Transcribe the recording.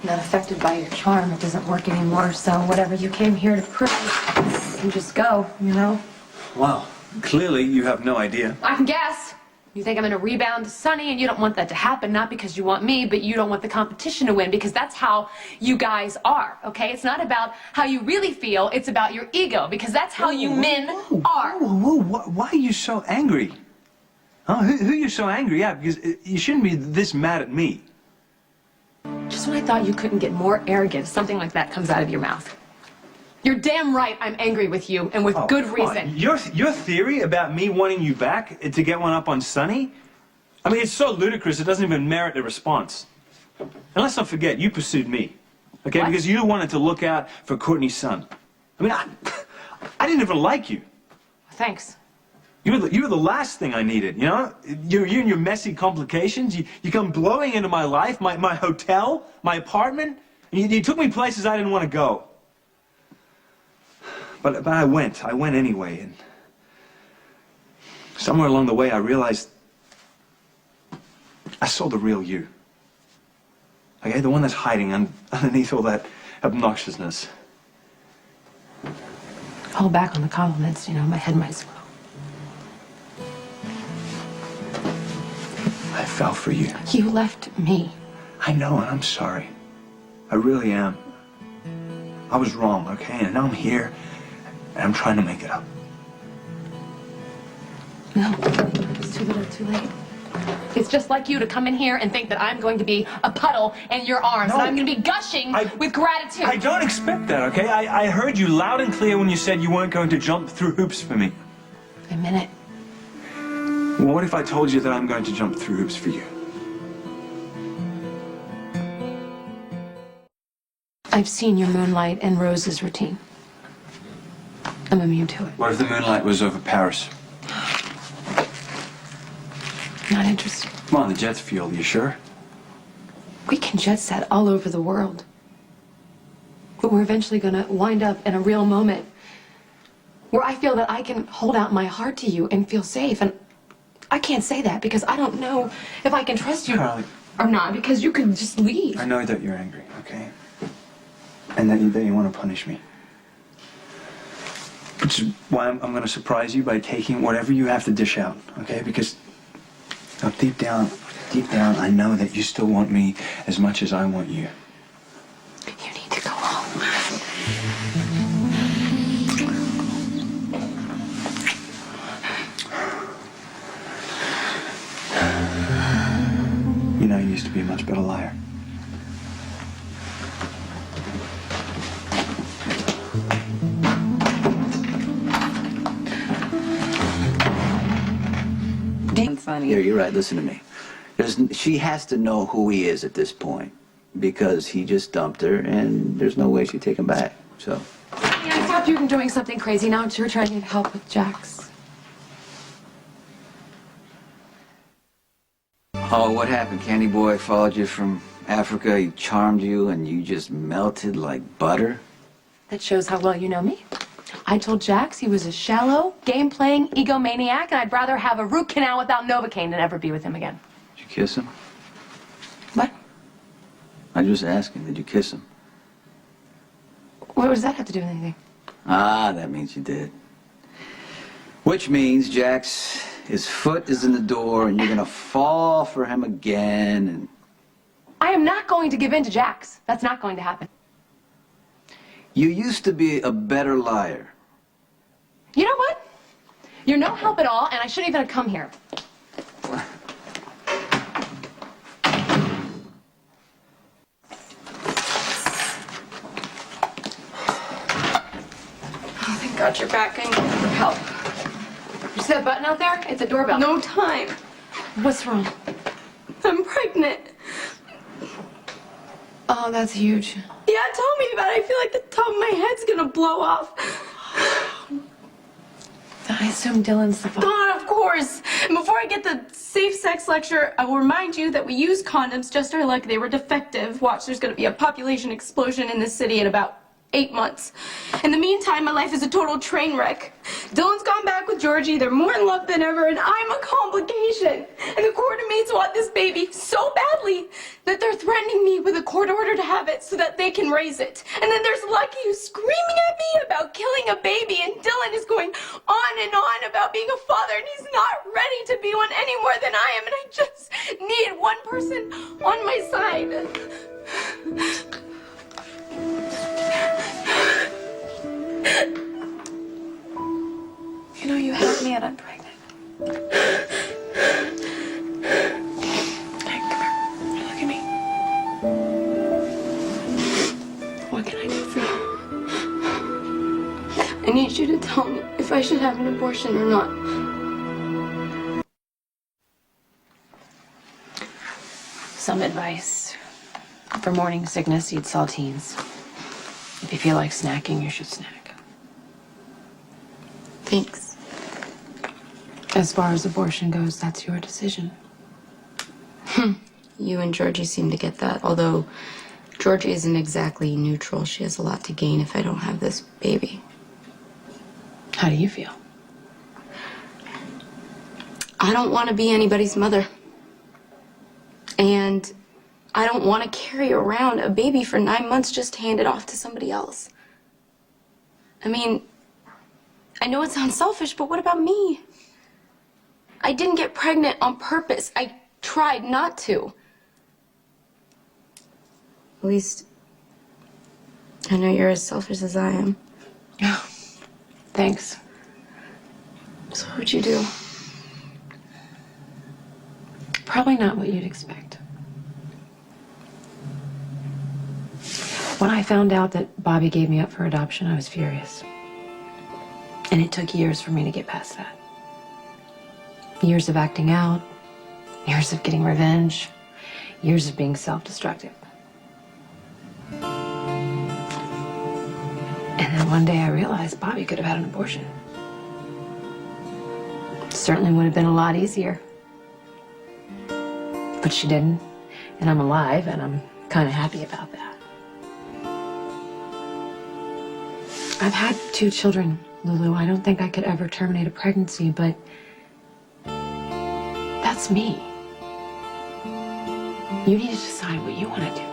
Not affected by your charm. It doesn't work anymore. So whatever you came here to prove, you just go, you know? Wow. Clearly, you have no idea. I can guess. You think I'm going to rebound to Sonny, and you don't want that to happen, not because you want me, but you don't want the competition to win, because that's how you guys are, okay? It's not about how you really feel, it's about your ego, because that's how you men are. Whoa, why are you so angry? Huh? Who are you so angry at? Because you shouldn't be this mad at me. Just when I thought you couldn't get more arrogant, something like that comes out of your mouth. You're damn right I'm angry with you, and with good reason. Your theory about me wanting you back to get one up on Sonny? I mean, it's so ludicrous it doesn't even merit a response. And let's not forget, you pursued me. Okay? What? Because you wanted to look out for Courtney's son. I mean, I didn't even like you. Thanks. You were the last thing I needed, you know? You and your messy complications, you come blowing into my life, my hotel, my apartment, and you took me places I didn't want to go. But I went anyway, and somewhere along the way I realized I saw the real you. Okay, the one that's hiding underneath all that obnoxiousness. Hold back on the compliments, you know, my head might swell. I fell for you. You left me. I know, and I'm sorry. I really am. I was wrong, okay? And now I'm here, and I'm trying to make it up. No, it's too little, too late. It's just like you to come in here and think that I'm going to be a puddle in your arms, and I'm going to be gushing with gratitude. I don't expect that, okay? I heard you loud and clear when you said you weren't going to jump through hoops for me. I meant it. Well, what if I told you that I'm going to jump through hoops for you? I've seen your moonlight and Rose's routine. I'm immune to it. What if the moonlight was over Paris? Not interested. Come on, the jet's fuel, you sure? We can jet set all over the world. But we're eventually going to wind up in a real moment where I feel that I can hold out my heart to you and feel safe. And I can't say that because I don't know if I can trust you Carly, or not, because you could just leave. I know that you're angry, okay? And that you want to punish me. Which is why I'm going to surprise you by taking whatever you have to dish out, okay? Because deep down, I know that you still want me as much as I want you. You need to go home. You know, you used to be a much better liar. Sonny. Yeah, you're right. Listen to me. She has to know who he is at this point because he just dumped her, and there's no way she'd take him back. So. Yeah, I thought you were doing something crazy. Now you're trying to help with Jax. Oh, what happened? Candy Boy followed you from Africa. He charmed you, and you just melted like butter. That shows how well you know me. I told Jax he was a shallow, game-playing egomaniac, and I'd rather have a root canal without Novocaine than ever be with him again. Did you kiss him? What? I'm just asking, did you kiss him? What does that have to do with anything? Ah, that means you did. Which means, Jax, his foot is in the door, and you're gonna fall for him again, and... I am not going to give in to Jax. That's not going to happen. You used to be a better liar. You know what? You're no help at all, and I shouldn't even have come here. Oh, thank God you're back. I need your help. You see that button out there? It's a doorbell. No time. What's wrong? I'm pregnant. Oh, that's huge. Yeah, tell me about it. I feel like the top of my head's gonna blow off. I assume Dylan's the father. God, of course. And before I get the safe sex lecture, I will remind you that we used condoms just our luck. They were defective. Watch, there's gonna be a population explosion in this city in about 8 months. In the meantime, my life is a total train wreck. Dylan's gone back with Georgie. They're more in love than ever, and I'm a complication. And the quartermates want this baby so badly that they're threatening me with a court order to have it so that they can raise it. And then there's Lucky who's screaming at me about killing a baby, and Dylan is going on and on about being a father, and he's not ready to be one any more than I am, and I just need one person on my side. You know, you had me and I'm pregnant. Hey, come here. Look at me. What can I do for you? I need you to tell me if I should have an abortion or not. Some advice. For morning sickness, eat saltines. If you feel like snacking, you should snack. Thanks. As far as abortion goes, that's your decision. You and Georgie seem to get that, although Georgie isn't exactly neutral. She has a lot to gain if I don't have this baby. How do you feel? I don't want to be anybody's mother. And I don't want to carry around a baby for 9 months just to hand it off to somebody else. I mean, I know it sounds selfish, but what about me? I didn't get pregnant on purpose. I tried not to. At least, I know you're as selfish as I am. Thanks. So what would you do? Probably not what you'd expect. When I found out that Bobby gave me up for adoption, I was furious. And it took years for me to get past that. Years of acting out, years of getting revenge, years of being self-destructive. And then one day I realized Bobby could have had an abortion. It certainly would have been a lot easier. But she didn't, and I'm alive, and I'm kind of happy about that. I've had 2 children, Lulu. I don't think I could ever terminate a pregnancy, but that's me. You need to decide what you want to do.